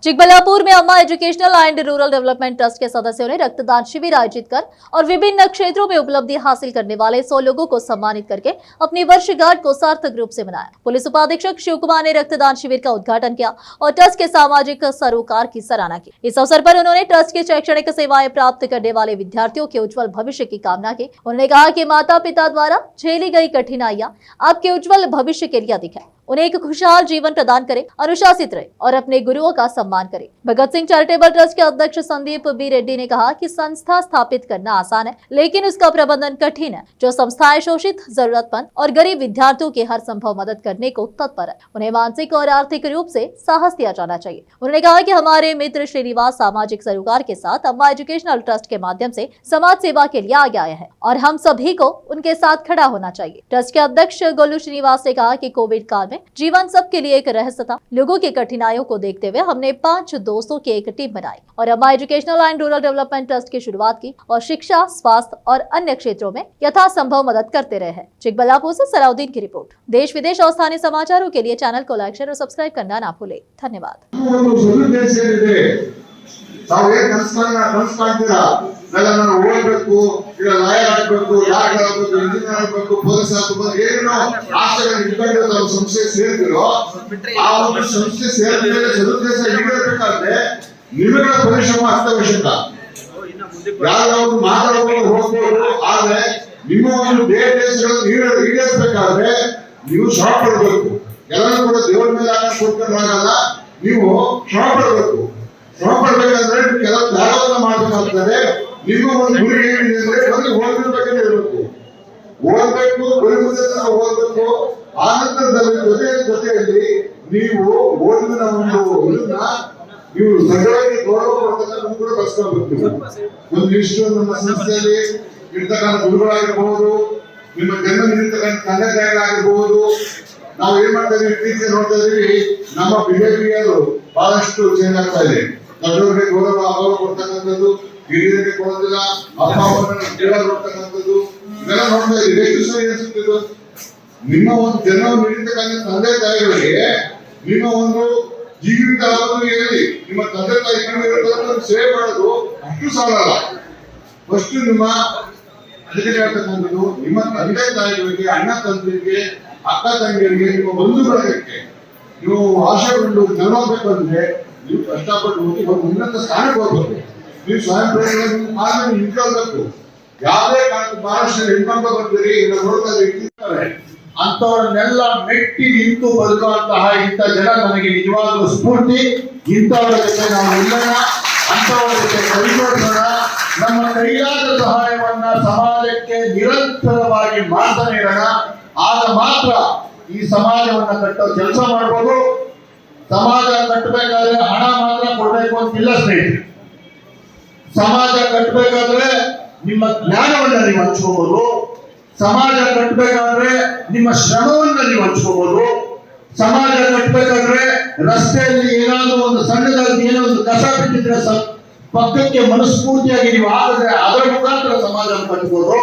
चिकबल्लापुर में अम्मा educational and rural development trust के सदस्यों ने रक्तदान शिविर आयोजित कर और विभिन्न क्षेत्रों में उपलब्धि हासिल करने वाले 100 लोगों को सम्मानित करके अपनी वर्षगांठ को सार्थक रूप से मनाया। पुलिस उपाधीक्षक शिव कुमार ने रक्तदान शिविर का उद्घाटन किया और ट्रस्ट के सामाजिक सरोकार की सराहना की। इस अवसर पर उन्होंने ट्रस्ट की शैक्षणिक सेवाएं प्राप्त करने वाले विद्यार्थियों के उज्जवल भविष्य की कामना की। उन्होंने कहा कि माता पिता द्वारा झेली गई कठिनाइयां आपके उज्जवल भविष्य के लिए अधिक है। उन्हें एक खुशहाल जीवन प्रदान करे, अनुशासित रहे और अपने गुरुओं का सम्मान करे। भगत सिंह चैरिटेबल ट्रस्ट के अध्यक्ष संदीप बी रेड्डी ने कहा कि संस्था स्थापित करना आसान है, लेकिन उसका प्रबंधन कठिन है। जो संस्थाएं शोषित, जरूरतमंद और गरीब विद्यार्थियों की हर संभव मदद करने को तत्पर है, उन्हें मानसिक और आर्थिक रूप से साहस दिया जाना चाहिए। उन्होंने कहा कि हमारे मित्र श्रीनिवास सामाजिक सरोकार के साथ अम्मा एजुकेशनल ट्रस्ट के माध्यम से समाज सेवा के लिए आगे आए हैं और हम सभी को उनके साथ खड़ा होना चाहिए। ट्रस्ट के अध्यक्ष गोलू श्रीनिवास ने कहा कि कोविड काल में जीवन सबके लिए एक रहस्य था। लोगों की कठिनाइयों को देखते हुए हमने 5 दोस्तों की एक टीम बनाई और अम्मा educational and rural development trust की शुरुआत की और शिक्षा, स्वास्थ्य और अन्य क्षेत्रों में यथासंभव मदद करते रहे हैं। चिकबल्लापुर से सलाउद्दीन की रिपोर्ट। देश विदेश और स्थानीय समाचारों के लिए चैनल को लाइक, शेयर और सब्सक्राइब करना ना भूले। धन्यवाद। ನಾನು ಓದಬೇಕು, ಈಗ ಲಾಯರ್ ಆಗಬೇಕು, ಡಾಕ್ಟರ್ ಆಗಬೇಕು, ಇಂಜಿನಿಯರ್ ಆಗಬೇಕು, ಪೊಲೀಸ್ ಆಗಬೇಕು, ಏನೋ ಆಸೆಗಳನ್ನು ಇಟ್ಕೊಂಡು ನಾವು ಸಂಸ್ಥೆ ಸೇರಿದ್ರು. ಆ ಒಂದು ಸಂಸ್ಥೆ ಸೇರಿದ ಮೇಲೆ ಸದುದ್ದೇಶ ಈಡೇರಬೇಕಾದ್ರೆ ನಿಮಗೆ ಪರಿಶ್ರಮ ಅತ್ಯವಶ್ಯಕ. ಯಾವ್ದಾದ್ರು ಮಾತಾಡಬಹುದು ಹೋಗ್ಬೋದು, ಆದ್ರೆ ನಿಮ್ಮ ಒಂದು ದೇಶಗಳನ್ನು ಈಡೇರಬೇಕಾದ್ರೆ ನೀವು ಶ್ರಮ ಪಡಬೇಕು. ಎಲ್ಲರೂ ಕೂಡ ದೇವರ ಮೇಲೆ ಕೊಡ್ಕೊಂಡಾಗಲ್ಲ, ನೀವು ಶ್ರಮ ಪಡಬೇಕು. ಶ್ರಮ ಪಡ್ಬೇಕಾದ್ರೆ ಕೆಲವು ತ್ಯಾಗವನ್ನು ಮಾಡಬೇಕಾಗ್ತದೆ. ನಿಮ್ಮ ಒಂದು ಗುರಿ ಏನಿದೆ ಅಂದ್ರೆ ಒಂದು ಓದಿರ್ಬೇಕಂತ ಇರಬೇಕು, ಓದಬೇಕು, ಗುರಿ ಮುಂದೆ ಓದಬೇಕು. ಆನಂತರದಲ್ಲಿ ಜೊತೆಯಲ್ಲಿ ನೀವು ಓದಿನ ಒಂದು ಇದನ್ನ ನೀವು ಸರಿಯಾಗಿ ಗೌರವ ಕೊಡ್ತಕ್ಕಂಥ ಕೂಡ ಬಳಸ್ಕೊಳ್ಬೇಕು. ಒಂದಿಷ್ಟು ನಮ್ಮ ಸಂಸ್ಥೆಯಲ್ಲಿ ಇರ್ತಕ್ಕಂಥ ಗುರುಗಳಾಗಿರ್ಬಹುದು, ನಿಮ್ಮ ಜನ್ಮ ನಿಂತಕ್ಕಂಥ ತಂದೆ ತಾಯಿಗಳಾಗಿರ್ಬಹುದು, ನಾವು ಏನ್ ಮಾಡ್ತಾ ಇದೀವಿ, ಇತ್ತೀಚೆಗೆ ನೋಡ್ತಾ ಇದೀವಿ, ನಮ್ಮ ಬಿಹೇವಿಯರ್ ಬಹಳಷ್ಟು ಚೇಂಜ್ ಆಗ್ತಾ ಇದೆ. ದೊಡ್ಡವರಿಗೆ ಗೌರವ ಕೊಡ್ತಕ್ಕಂಥದ್ದು, ಹಿರಿಯರಿಗೆ ಕೊಡೋದಿಲ್ಲ, ಅಪ್ಪ ಅಮ್ಮನ ಕೇಳೋದು ಕೊಡ್ತಕ್ಕಂಥದ್ದು, ಇದೆಲ್ಲ ನೋಡ್ತಾ ಇದ್ದೀವಿ. ಎಷ್ಟು ಸರಿ ಅನಿಸುತ್ತಿದ್ದು, ನಿಮ್ಮ ಒಂದು ಜನ್ಮವನ್ನು ನೀಡಿರ್ತಕ್ಕಂಥ ತಂದೆ ತಾಯಿಗಳಿಗೆ ನಿಮ್ಮ ಒಂದು ಜೀವಿತ ಹೇಳಿ ನಿಮ್ಮ ತಂದೆ ತಾಯಿ ಕಣ್ಣು ಸೇವೆ ಮಾಡೋದು ಅಷ್ಟು ಸಾಲಲ್ಲ. ಫಸ್ಟ್ ನಿಮ್ಮ ಅದಕ್ಕೆ ಹೇಳ್ತಕ್ಕಂಥದ್ದು, ನಿಮ್ಮ ತಂದೆ ತಾಯಿಗಳಿಗೆ, ಅಣ್ಣ ತಂದೆಗೆ, ಅಕ್ಕ ತಂಗಿಯರಿಗೆ, ನಿಮ್ಮ ಬಂಧು ಬಳಗಕ್ಕೆ ನೀವು ಆಶೆಗೊಂಡು ಜನ್ಮಬೇಕಂದ್ರೆ ನೀವು ಕಷ್ಟಪಟ್ಟು ಹೋಗಿ ಒಂದು ಉನ್ನತ ಸ್ಥಾನಕ್ಕೆ ಹೋಗ್ಬೇಕು. ನೀವು ಸ್ವಯಂ ಪ್ರೇರಣೆ ನಿಂತ್ಕೊಳ್ಬೇಕು. ಯಾವುದೇ ಮಹಾರಾಷ್ಟ್ರ ಹೆಣ್ಮಕ್ಳು ಬರ್ತೀರಿ, ಈಗ ನೋಡ್ತಾ ಇರ್ತಾರೆ, ಅಂತವರನ್ನೆಲ್ಲ ಮೆಟ್ಟಿ ನಿಂತು ಬದುಕುವಂತಹ ಇಂಥ ಜನ ನನಗೆ ನಿಜವಾಗ್ಲೂ ಸ್ಫೂರ್ತಿ. ಇಂಥವರ ಜೊತೆ ನಾವು ನಿಲ್ಲೋಣ, ಅಂತವರ ಜೊತೆ ಕೈಜೋಡಿಸೋಣ. ನಮ್ಮ ಕೈಲಾದ ಸಹಾಯವನ್ನ ಸಮಾಜಕ್ಕೆ ನಿರಂತರವಾಗಿ ಮಾಡ್ತಾನೆ ಇರೋಣ. ಆಗ ಮಾತ್ರ ಈ ಸಮಾಜವನ್ನ ಕಟ್ಟೋ ಕೆಲಸ ಮಾಡ್ಬೋದು. ಸಮಾಜ ಕಟ್ಟಬೇಕಾದ್ರೆ ಹಣ ಮಾತ್ರ ಕೊಡ್ಬೇಕು ಅಂತಿಲ್ಲ ಸ್ನೇಹಿತರೆ. ಸಮಾಜ ಕಟ್ಟಬೇಕಾದ್ರೆ ನಿಮ್ಮ ಜ್ಞಾನವನ್ನ ನೀವು ಹಂಚ್ಕೋಬಹುದು. ಸಮಾಜ ಕಟ್ಟಬೇಕಾದ್ರೆ ನಿಮ್ಮ ಶ್ರಮವನ್ನ ನೀವು ಹಂಚ್ಕೋಬಹುದು. ಸಮಾಜ ಕಟ್ಟಬೇಕಾದ್ರೆ ರಸ್ತೆಯಲ್ಲಿ ಏನಾದ್ರು ಒಂದು ಸಣ್ಣದಾಗಿ ಏನೋ ಒಂದು ಕಸ ಬಿಟ್ಟಿದ್ರೆ ಪಕ್ಕಕ್ಕೆ ಮನಸ್ಫೂರ್ತಿಯಾಗಿ ನೀವು ಹಾಕಿದ್ರೆ ಅದರ ಮುಖಾಂತರ ಸಮಾಜವನ್ನು ಕಟ್ಟಬಹುದು.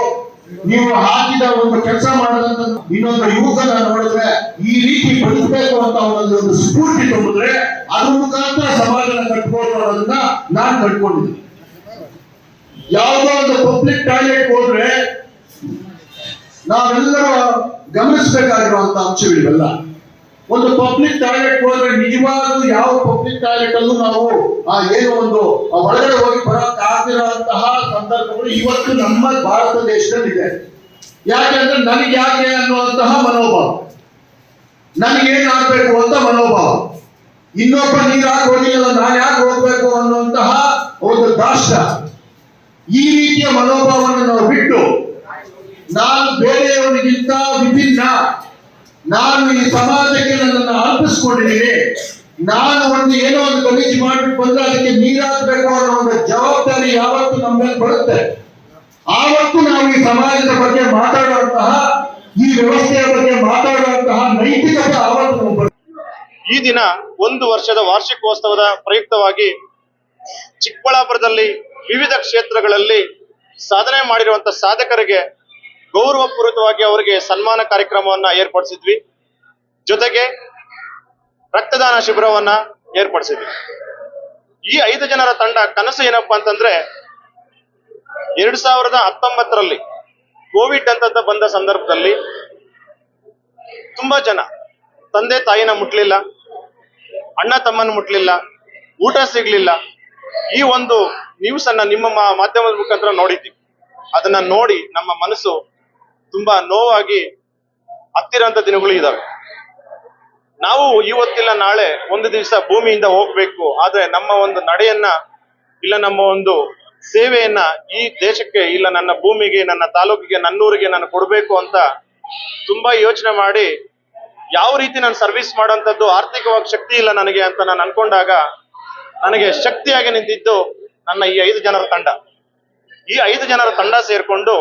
ನೀವು ಹಾಕಿದ ಒಂದು ಕೆಲಸ ಮಾಡೋದಂತ ಇನ್ನೊಂದು ಯುವಕನ ನೋಡಿದ್ರೆ ಈ ರೀತಿ ಬದುಕಬೇಕು ಅಂತ ಒಂದು ಸ್ಫೂರ್ತಿ ತುಂಬಿದ್ರೆ ಅದ್ರ ಮುಖಾಂತರ ಸಮಾಜನ ಕಟ್ಬೋದು ಅನ್ನೋದನ್ನ ನಾನು ಕಟ್ಕೊಂಡಿದ್ದೀನಿ. ಯಾವುದೋ ಒಂದು ಪಬ್ಲಿಕ್ ಟಾಯ್ಲೆಟ್ ಹೋದ್ರೆ ನಾವೆಲ್ಲರೂ ಗಮನಿಸಬೇಕಾಗಿರುವಂತ ಅಂಶಗಳಿವೆಲ್ಲ. ಒಂದು ಪಬ್ಲಿಕ್ ಟಾಯ್ಲೆಟ್ ಹೋದ್ರೆ ನಿಜವಾಗ್ಲೂ ಯಾವ ಪಬ್ಲಿಕ್ ಟಾಯ್ಲೆಟ್ ಅಲ್ಲೂ ನಾವು ಏನೋ ಒಂದು ಒಳಗಡೆ ಹೋಗಿ ಬರೋಕ್ ಆಗಿರುವಂತಹ ಸಂದರ್ಭಗಳು ಇವತ್ತು ನಮ್ಮ ಭಾರತ ದೇಶದಲ್ಲಿ ಇದೆ. ಯಾಕೆಂದ್ರೆ ನನಗೆ ಯಾಕೆ ಅನ್ನುವಂತಹ ಮನೋಭಾವ, ನನಗೇನಾಗಬೇಕು ಅಂತ ಮನೋಭಾವ, ಇನ್ನೊಬ್ಬ ನೀರು ಯಾಕೆ ಹೋಗಿಲ್ಲ ನಾನು ಯಾಕೆ ಹೋಗ್ಬೇಕು ಅನ್ನುವಂತಹ ಒಂದು ದಾಷ್ಟ, ಈ ರೀತಿಯ ಮನೋಭಾವವನ್ನು ನಾವು ಬಿಟ್ಟು ನಾನು ಬೇರೆಯವರಿಗಿಂತ ವಿಭಿನ್ನ, ನಾನು ಈ ಸಮಾಜಕ್ಕೆ ನನ್ನನ್ನು ಅರ್ಪಿಸ್ಕೊಂಡಿದ್ದೀನಿ, ನಾನು ಒಂದು ಏನೋ ಒಂದು ಗಲೀಜು ಮಾಡ್ಬಿಟ್ಟು ಬಂದ್ರೆ ಅದಕ್ಕೆ ನೀರಾಗಬೇಕು ಅನ್ನೋ ಒಂದು ಜವಾಬ್ದಾರಿ ಯಾವತ್ತು ನಮ್ಮ ಮೇಲೆ ಬರುತ್ತೆ. ಆವತ್ತು ನಾವು ಈ ಸಮಾಜದ ಬಗ್ಗೆ ಮಾತಾಡುವಂತಹ, ಈ ವ್ಯವಸ್ಥೆಯ ಬಗ್ಗೆ ಮಾತಾಡುವಂತಹ ನೈತಿಕತೆ ಆವತ್ತು ಬರುತ್ತೆ. ಈ ದಿನ 1 ವರ್ಷದ ವಾರ್ಷಿಕೋತ್ಸವದ ಪ್ರಯುಕ್ತವಾಗಿ ಚಿಕ್ಕಬಳ್ಳಾಪುರದಲ್ಲಿ ವಿವಿಧ ಕ್ಷೇತ್ರಗಳಲ್ಲಿ ಸಾಧನೆ ಮಾಡಿರುವಂತಹ ಸಾಧಕರಿಗೆ ಗೌರವಪೂರ್ವಕವಾಗಿ ಅವರಿಗೆ ಸನ್ಮಾನ ಕಾರ್ಯಕ್ರಮವನ್ನ ಏರ್ಪಡಿಸಿದ್ವಿ. ಜೊತೆಗೆ ರಕ್ತದಾನ ಶಿಬಿರವನ್ನ ಏರ್ಪಡಿಸಿದ್ವಿ. ಈ 5 ಜನರ ತಂಡ ಕನಸು ಏನಪ್ಪಾ ಅಂತಂದ್ರೆ 2019ರಲ್ಲಿ ಕೋವಿಡ್ ಅಂತ ಬಂದ ಸಂದರ್ಭದಲ್ಲಿ ತುಂಬಾ ಜನ ತಂದೆ ತಾಯಿನ ಮುಟ್ಲಿಲ್ಲ, ಅಣ್ಣ ತಮ್ಮನ ಮುಟ್ಲಿಲ್ಲ, ಊಟ ಸಿಗ್ಲಿಲ್ಲ. ಈ ಒಂದು ನ್ಯೂಸ್ ಅನ್ನ ನಿಮ್ಮ ಮಾಧ್ಯಮದ ಮುಖಾಂತರ ನೋಡಿದ್ದೀವಿ. ಅದನ್ನ ನೋಡಿ ನಮ್ಮ ಮನಸ್ಸು ತುಂಬಾ ನೋವಾಗಿ ಹತ್ತಿರಂತ ದಿನಗಳು ಇದಾವೆ. ನಾವು ಇವತ್ತಿಲ್ಲ ನಾಳೆ ಒಂದು ದಿವಸ ಭೂಮಿಯಿಂದ ಹೋಗ್ಬೇಕು, ಆದ್ರೆ ನಮ್ಮ ಒಂದು ನಡೆಯನ್ನ ಇಲ್ಲ ನಮ್ಮ ಒಂದು ಸೇವೆಯನ್ನ ಈ ದೇಶಕ್ಕೆ ಇಲ್ಲ ನನ್ನ ಭೂಮಿಗೆ, ನನ್ನ ತಾಲೂಕಿಗೆ, ನನ್ನೂರಿಗೆ ನಾನು ಕೊಡ್ಬೇಕು ಅಂತ ತುಂಬಾ ಯೋಚನೆ ಮಾಡಿ ಯಾವ ರೀತಿ ನಾನು ಸರ್ವಿಸ್ ಮಾಡೋಂಥದ್ದು ಆರ್ಥಿಕವಾಗಿ ಶಕ್ತಿ ಇಲ್ಲ ನನಗೆ ಅಂತ ನಾನು ಅನ್ಕೊಂಡಾಗ ನನಗೆ ಶಕ್ತಿಯಾಗಿ ನಿಂತಿದ್ದು ನನ್ನ ಈ 5 ಜನರ ತಂಡ. ಈ 5 ಜನರ ತಂಡ ಸೇರ್ಕೊಂಡು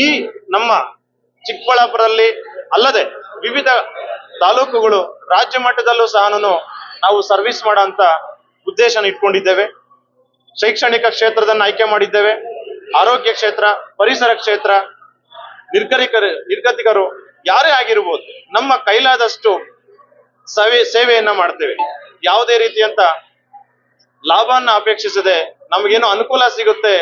ಈ ನಮ್ಮ ಚಿಕ್ಕಬಳ್ಳಾಪುರದಲ್ಲಿ ಅಲ್ಲದೆ ವಿವಿಧ ತಾಲೂಕುಗಳು ರಾಜ್ಯ ಮಟ್ಟದಲ್ಲೂ ಸಹ ನಾವು ಸರ್ವಿಸ್ ಮಾಡೋ ಅಂತ ಉದ್ದೇಶನ ಇಟ್ಕೊಂಡಿದ್ದೇವೆ. ಶೈಕ್ಷಣಿಕ ಕ್ಷೇತ್ರದನ್ನ ಆಯ್ಕೆ ಮಾಡಿದ್ದೇವೆ, ಆರೋಗ್ಯ ಕ್ಷೇತ್ರ, ಪರಿಸರ ಕ್ಷೇತ್ರ, ನಿರ್ಗತಿಕರು ಯಾರೇ ಆಗಿರ್ಬೋದು, ನಮ್ಮ ಕೈಲಾದಷ್ಟು ಸೇವೆಯನ್ನ ಮಾಡ್ತೇವೆ. ಯಾವುದೇ ರೀತಿಯಂತ ಲಾಭವನ್ನ ಅಪೇಕ್ಷಿಸದೆ ನಮಗೇನು ಅನುಕೂಲ ಸಿಗುತ್ತೆ